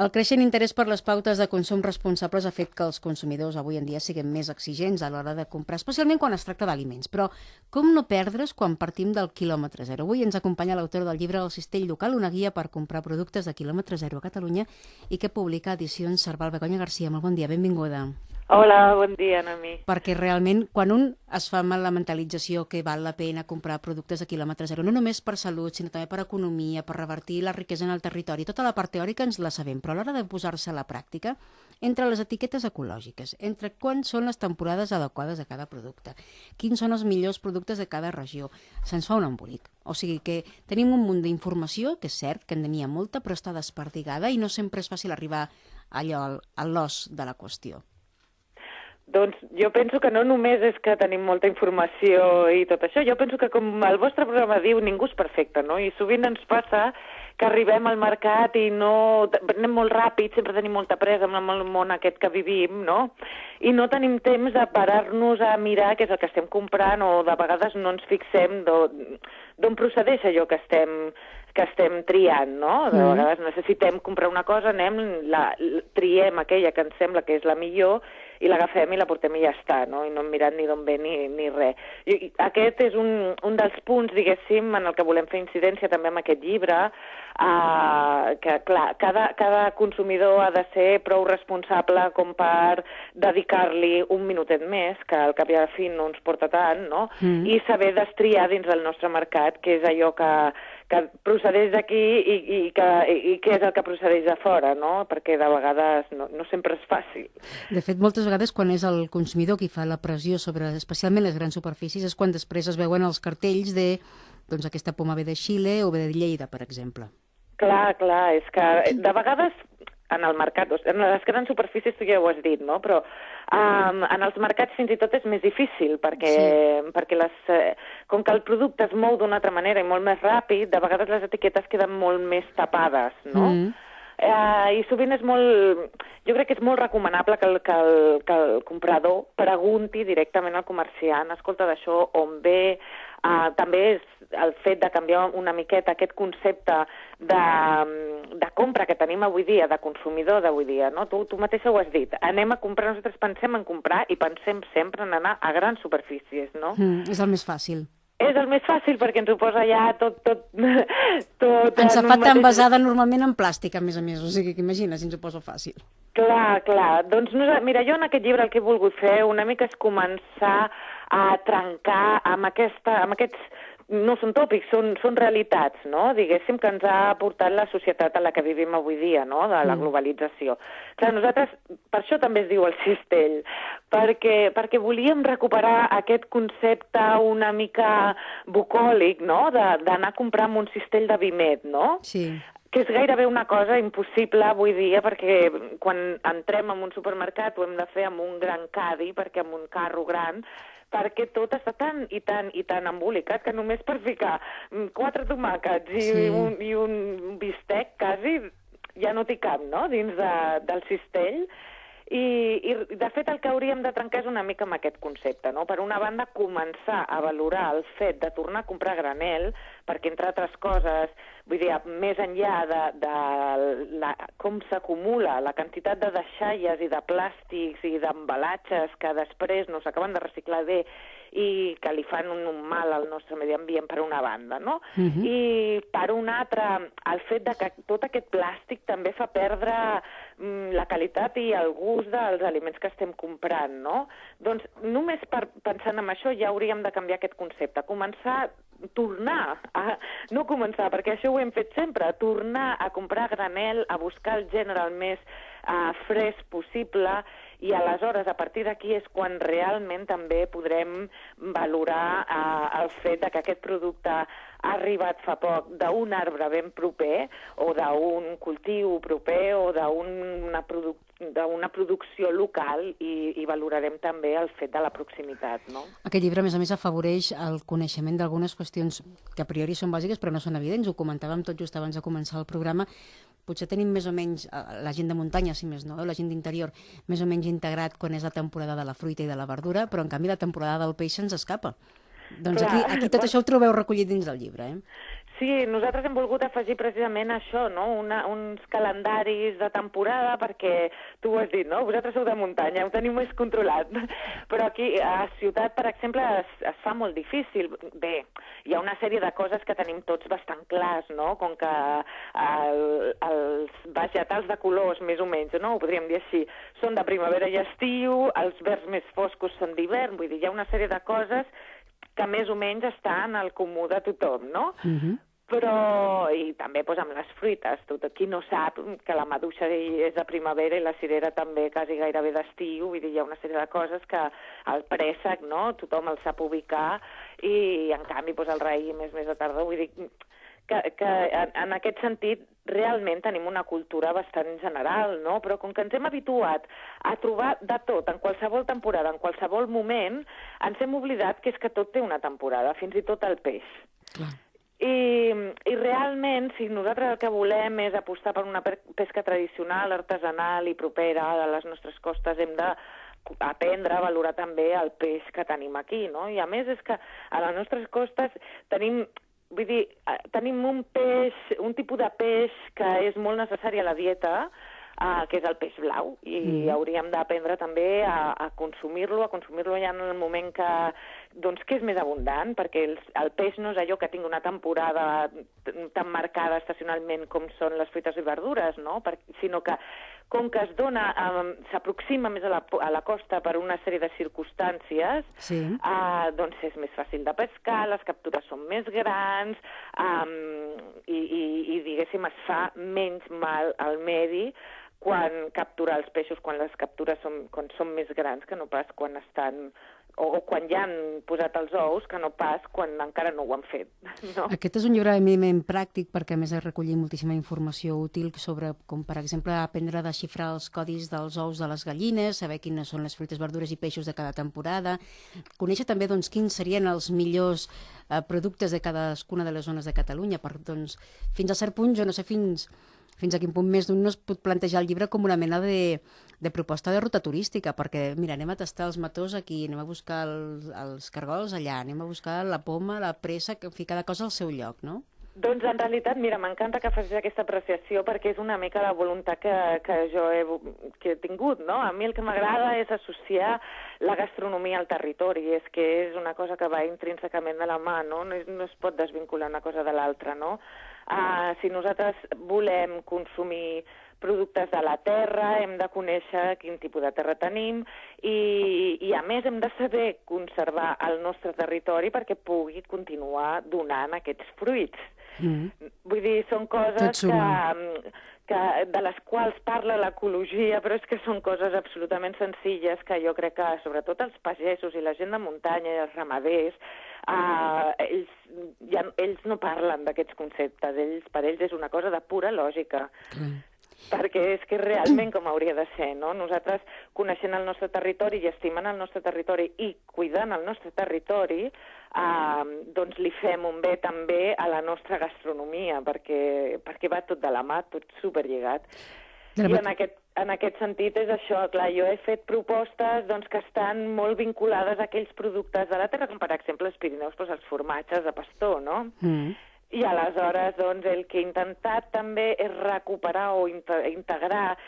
El creixent interès per les pautes de consum responsables ha fet que els consumidors avui en dia siguin més exigents a l'hora de comprar, especialment quan es tracta d'aliments. Però com no perdre's quan partim del quilòmetre zero? Avui ens acompanya l'autor del llibre El cistell local, una guia per comprar productes de quilòmetre zero a Catalunya i que publica Edicions Serval. Begoña Garcia, molt bon dia, benvinguda. Hola, bon dia, Noemí. Perquè realment, quan un es fa amb la mentalització que val la pena comprar productes de quilòmetre zero, no només per salut, sinó també per economia, per revertir la riquesa en el territori, tota la part teòrica ens la sabem, però a l'hora de posar-se a la pràctica, entre les etiquetes ecològiques, entre quan són les temporades adequades a cada producte, quins són els millors productes de cada regió, se'ns fa un embolic. O sigui que tenim un munt d'informació, que és cert que en tenia molta, però està desperdigada i no sempre és fàcil arribar allò a l'os de la qüestió. Doncs jo penso que no només és que tenim molta informació i tot això, jo penso que com el vostre programa diu, ningú és perfecte, no? I sovint ens passa que arribem al mercat i no anem molt ràpid, sempre tenim molta pressa amb el món aquest que vivim, no? I no tenim temps de parar-nos a mirar què és el que estem comprant o de vegades no ens fixem d'on procedeix allò que estem triant, no? De vegades necessitem comprar una cosa, triem aquella que ens sembla que és la millor i l'agafem i la portem i ja està, no? I no hem mirat ni d'on ve ni res. I aquest és un dels punts, diguéssim, en el que volem fer incidència també amb aquest llibre, que, clar, cada consumidor ha de ser prou responsable com per dedicar-li un minutet més, que al cap i a la fi no ens porta tant, no? I saber destriar dins del nostre mercat què és allò que procedeix d'aquí i què és el que procedeix de fora, no? Perquè de vegades no sempre és fàcil. De fet, moltes vegades quan és el consumidor qui fa la pressió sobre especialment les grans superfícies és quan després es veuen els cartells de doncs aquesta poma ve de Xile o ve de Lleida, per exemple. Clar, és que de vegades en el mercat, en les grans superfícies tu ja ho has dit, no? Però en els mercats fins i tot és més difícil perquè com que el producte es mou d'una altra manera i molt més ràpid, de vegades les etiquetes queden molt més tapades, no? I sovint jo crec que és molt recomanable que el comprador pregunti directament al comerciant, escolta, d'això on ve. També és el fet de canviar una miqueta aquest concepte de compra que tenim avui dia, de consumidor d'avui dia, no? Tu mateixa ho has dit, anem a comprar, nosaltres pensem en comprar i pensem sempre en anar a grans superfícies, no? És el més fàcil. És el més fàcil perquè ens ho posa ja tot ens fa tan basada normalment en plàstic, a més, o sigui que imagina si ens ho posa fàcil. Clar. Doncs mira, jo en aquest llibre el que he volgut fer una mica és començar a trencar amb aquests no són tòpics, són realitats, no? Diguéssim que ens ha portat la societat a la que vivim avui dia, no? De la globalització. Clar, nosaltres, per això també es diu el cistell, perquè volíem recuperar aquest concepte una mica bucòlic, no? D'anar a comprar amb un cistell de vimet, no? Sí. Que és gairebé una cosa impossible avui dia, perquè quan entrem en un supermercat ho hem de fer amb un gran cadi, perquè amb un carro gran, perquè tot està tan embolicat que només per ficar 4 tomàquets i un bistec quasi ja no t'hi cap, no?, dins del cistell. I de fet el que hauríem de trencar és una mica amb aquest concepte, no? Per una banda, començar a valorar el fet de tornar a comprar granel, perquè entre altres coses, vull dir, més enllà de com s'acumula la quantitat de deixalles i de plàstics i d'embalatges que després no s'acaben de reciclar bé i que li fan un mal al nostre medi ambient per una banda, no? I per una altra, el fet de que tot aquest plàstic també fa perdre la qualitat i el gust dels aliments que estem comprant, no? Doncs només pensant en això ja hauríem de canviar aquest concepte, no començar, perquè això ho hem fet sempre, tornar a comprar granel, a buscar el gènere el més fresc possible, i aleshores a partir d'aquí és quan realment també podrem valorar el fet que aquest producte ha arribat fa poc d'un arbre ben proper o d'un cultiu proper o d'una producció local i valorarem també el fet de la proximitat, no? Aquest llibre, a més, afavoreix el coneixement d'algunes qüestions que a priori són bàsiques però no són evidents. Ho comentàvem tot just abans de començar el programa. Potser tenim més o menys la gent de muntanya, si més no, la gent d'interior, més o menys integrat quan és la temporada de la fruita i de la verdura, però en canvi la temporada del peix se'ns escapa. Doncs aquí tot això ho trobeu recollit dins del llibre, eh? Sí, nosaltres hem volgut afegir precisament això, no? Uns calendaris de temporada, perquè tu ho has dit, no? Vosaltres sou de muntanya, ho teniu més controlat. Però aquí a ciutat, per exemple, es fa molt difícil. Bé, hi ha una sèrie de coses que tenim tots bastant clars, no? Com que els vegetals de colors, més o menys, no? Ho podríem dir així, són de primavera i estiu, els verds més foscos són d'hivern, vull dir, hi ha una sèrie de coses que més o menys està en el comú de tothom, no? Però, i també doncs, amb les fruites, qui no sap que la maduixa és de primavera i la cirera també quasi gairebé d'estiu, vull dir, hi ha una sèrie de coses que el préssec, no?, tothom el sap ubicar, i en canvi doncs, el raïm és més de tardor, vull dir que en aquest sentit realment tenim una cultura bastant general, no? Però com que ens hem habituat a trobar de tot, en qualsevol temporada, en qualsevol moment, ens hem oblidat que és que tot té una temporada, fins i tot el peix. Clar. I realment, si nosaltres el que volem és apostar per una pesca tradicional, artesanal i propera a les nostres costes, hem d'aprendre a valorar també el peix que tenim aquí, no? I a més és que a les nostres costes tenim un peix, un tipus de peix que és molt necessari a la dieta, que és el peix blau, i hauríem d'aprendre també a consumir-lo ja en el moment que és més abundant, perquè el peix no és allò que tingui una temporada tan marcada estacionalment com són les fruites i verdures, no? Sinó que com que s'aproxima més a la costa per una sèrie de circumstàncies, doncs és més fàcil de pescar, les captures són més grans, i diguéssim, es fa menys mal al medi quan capturar els peixos, quan les captures són més grans, que no pas quan estan o quan ja han posat els ous, que no pas quan encara no ho han fet. No? Aquest és un llibre eminentment pràctic perquè a més recollit moltíssima informació útil sobre, com per exemple, aprendre a desxifrar els codis dels ous de les gallines, saber quines són les fruites, verdures i peixos de cada temporada, conèixer també doncs, quins serien els millors productes de cadascuna de les zones de Catalunya. Doncs, fins a cert punt, jo no sé fins a quin punt més d'un no es pot plantejar el llibre com una mena de proposta de ruta turística, perquè, mira, anem a tastar els matós aquí, anem a buscar els cargols allà, anem a buscar la poma, la pressa, en fi, cada cosa al seu lloc, no? Doncs en realitat, mira, m'encanta que facis aquesta apreciació perquè és una mica la voluntat que jo he tingut, no? A mi el que m'agrada és associar la gastronomia al territori, és que és una cosa que va intrínsecament de la mà, no? No es pot desvincular una cosa de l'altra, no? Si nosaltres volem consumir productes de la terra, hem de conèixer quin tipus de terra tenim i a més hem de saber conservar el nostre territori perquè pugui continuar donant aquests fruits. Vull dir, són coses de les quals parla l'ecologia, però és que són coses absolutament senzilles que jo crec que, sobretot els pagesos i la gent de muntanya i els ramaders, ells no parlen d'aquests conceptes, per ells és una cosa de pura lògica. Perquè és que realment com hauria de ser, no? Nosaltres, coneixent el nostre territori i estimant el nostre territori i cuidant el nostre territori, doncs li fem un bé també a la nostra gastronomia, perquè va tot de la mà, tot superlligat. I en aquest sentit és això, clar, jo he fet propostes doncs, que estan molt vinculades a aquells productes de la terra, com per exemple els Pirineus, doncs, els formatges de pastor, no? I aleshores doncs, el que he intentat també és recuperar o integrar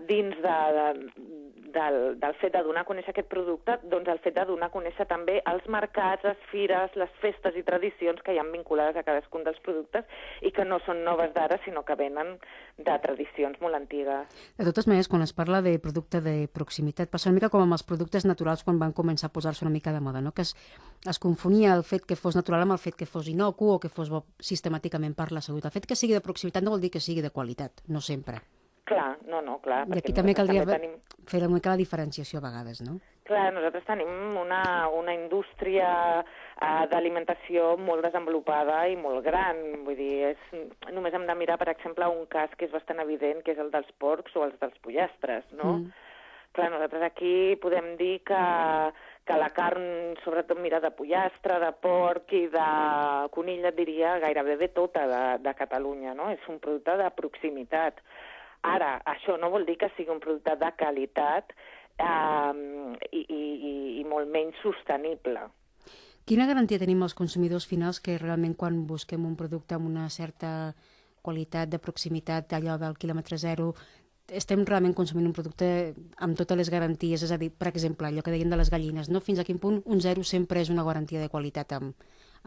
dins del fet de donar a conèixer aquest producte, doncs el fet de donar a conèixer també els mercats, les fires, les festes i tradicions que hi ha vinculades a cadascun dels productes i que no són noves d'ara, sinó que venen de tradicions molt antigues. De totes maneres, quan es parla de producte de proximitat, passa una mica com amb els productes naturals quan van començar a posar-se una mica de moda, no? Que es confonia el fet que fos natural amb el fet que fos innocu o que fos bo sistemàticament per la salut. El fet que sigui de proximitat no vol dir que sigui de qualitat, no sempre. Clar, clar. I aquí també caldria fer una mica la diferenciació a vegades, no? Clar, nosaltres tenim una indústria d'alimentació molt desenvolupada i molt gran. Vull dir, només hem de mirar, per exemple, un cas que és bastant evident, que és el dels porcs o els dels pollastres, no? Clar, nosaltres aquí podem dir que la carn, sobretot, mira, de pollastre, de porc i de conill, et diria, gairebé de tota de Catalunya, no? És un producte de proximitat. Ara, això no vol dir que sigui un producte de qualitat i molt menys sostenible. Quina garantia tenim els consumidors finals que realment quan busquem un producte amb una certa qualitat de proximitat, allò del quilòmetre zero, estem realment consumint un producte amb totes les garanties? És a dir, per exemple, allò que deien de les gallines, no? Fins a quin punt un zero sempre és una garantia de qualitat amb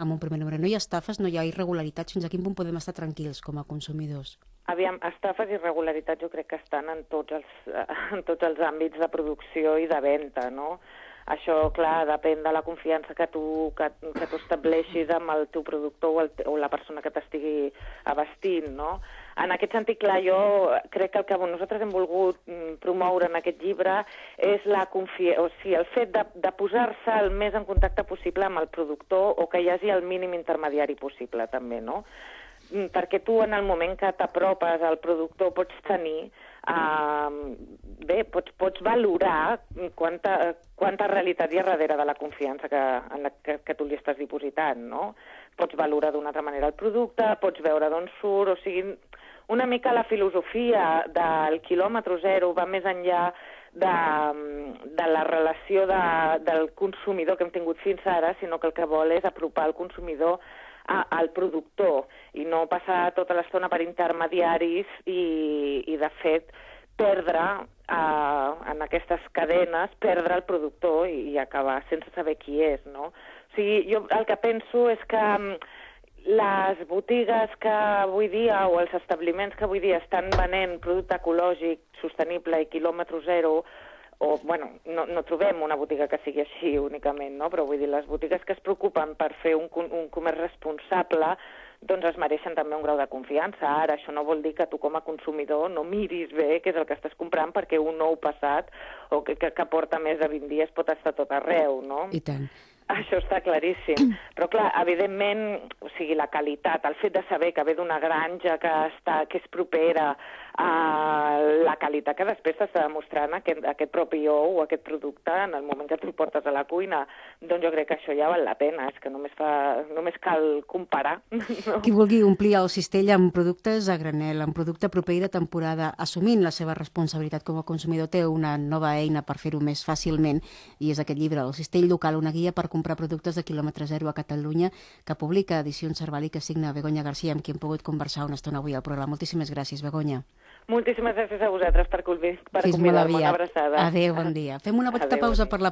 un primer número? No hi ha estafes, no hi ha irregularitats, fins a quin punt podem estar tranquils com a consumidors? Aviam, estafes i irregularitats jo crec que estan en tots els àmbits de producció i de venda, no? Això, clar, depèn de la confiança que tu estableixis amb el teu productor o la persona que t'estigui abastint, no? En aquest sentit, clar, jo crec que el que nosaltres hem volgut promoure en aquest llibre és el fet de posar-se el més en contacte possible amb el productor o que hi hagi el mínim intermediari possible, també, no? Perquè tu, en el moment que t'apropes al productor, pots tenir pots valorar quanta realitat hi ha darrere de la confiança que tu li estàs dipositant, no? Pots valorar d'una altra manera el producte, pots veure d'on surt, o sigui, una mica la filosofia del quilòmetre zero va més enllà de la relació del consumidor que hem tingut fins ara, sinó que el que vol és apropar el consumidor al productor i no passar tota l'estona per intermediaris i de fet, perdre en aquestes cadenes, perdre el productor i acabar sense saber qui és, no? O sigui, jo el que penso és que les botigues que avui dia o els establiments que avui dia estan venent producte ecològic, sostenible i quilòmetre zero, o, bueno, no trobem una botiga que sigui així únicament, no? Però vull dir, les botigues que es preocupen per fer un comerç responsable, doncs es mereixen també un grau de confiança. Ara, això no vol dir que tu com a consumidor no miris bé què és el que estàs comprant perquè un nou passat o que porta més de 20 dies pot estar tot arreu, no? I tant. Això està claríssim. Però, clar, evidentment, o sigui, la qualitat, el fet de saber que ve d'una granja que és propera a la qualitat que després t'està demostrant aquest propi ou o aquest producte en el moment que tu el portes a la cuina, doncs jo crec que això ja val la pena. És que només cal comparar. No? Qui vulgui omplir el cistell amb productes a granel, amb producte proper de temporada, assumint la seva responsabilitat com a consumidor, té una nova eina per fer-ho més fàcilment, i és aquest llibre, El cistell local, una guia per comprar productes de quilòmetre zero a Catalunya, que publica Edicions Cerval i que signa Begoña García, amb qui hem pogut conversar una estona avui al programa. Moltíssimes gràcies, Begoña. Moltíssimes gràcies a vosaltres per convidar-me. Una abraçada. Adéu, bon dia. Fem una petita pausa per la